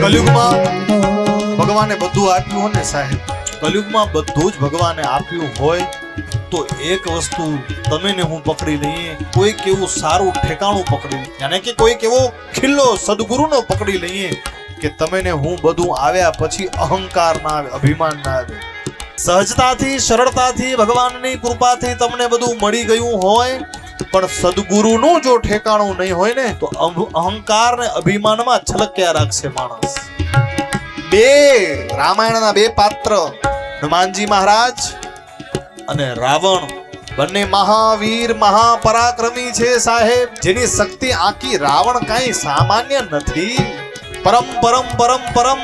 કલયુગમાં ભગવાને બધું આપ્યું ને સાહેબ, કલયુગમાં બધું જ ભગવાને આપ્યું હોય તો એક વસ્તુ તમે ને હું પકડી લઈએ, કોઈક એવું સારું ઠેકાણું પકડી લઈએ, યાને કે કોઈક એવો ખિલ્લો સદગુરુનો પકડી લઈએ કે તમે ને હું બધું આવ્યા પછી અહંકાર ના આવે, અભિમાન ના આવે, સહજતાથી સરળતાથી ભગવાનની કૃપાથી તમને બધું મળી ગયું હોય, પણ સદગુરુનું જો ઠેકાણું નહીં હોય ને તો અહંકાર ને અભિમાનમાં છલક્યા રાખશે માણસ. બે રામાયણના બે પાત્ર હનુમાનજી મહારાજ અને રાવણ બંને મહાવીર મહાપરાક્રમી છે સાહેબ, જેની શક્તિ આખી રાવણ કાંઈ સામાન્ય નથી. પરમ પરમ પરમ પરમ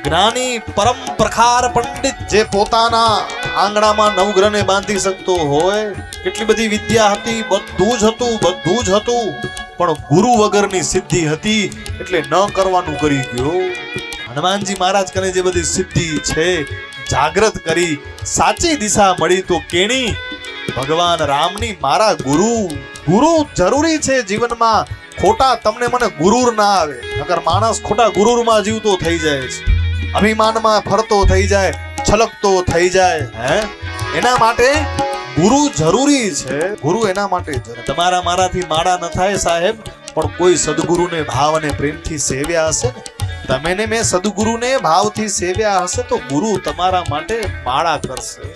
જ્ઞાની પરમ પ્રખાર પંડિત જે પોતાના આંગણામાં નવગ્રહને બાંધી શકતો હોય, કેટલી બધી વિદ્યા હતી, બધું જ હતું, પણ ગુરુ વગરની સિદ્ધિ હતી એટલે ન કરવાનું કરી ગયો. હનુમાનજી મહારાજ કને જે બધી સિદ્ધિ છે જાગૃત કરી, સાચી દિશા મળી તો કેણી ભગવાન રામની. મારા ગુરુ જરૂરી છે જીવનમાં. ખોટા તમને મને ગુરુર ના આવે, નકર માણસ ખોટા ગુરુરમાં જીવતો થઈ જાય છે, અભિમાનમાં ફરતો થઈ જાય, છલકતો થઈ જાય. એના માટે ગુરુ જરૂરી છે, ગુરુ એના માટે તમારા મારાથી માળા ન થાય સાહેબ, પણ કોઈ સદગુરુને ભાવ અને પ્રેમથી સેવ્યા હશે ને, તમે ને મેં સદગુરુને ભાવથી સેવ્યા હશે તો ગુરુ તમારા માટે માળા કરશે.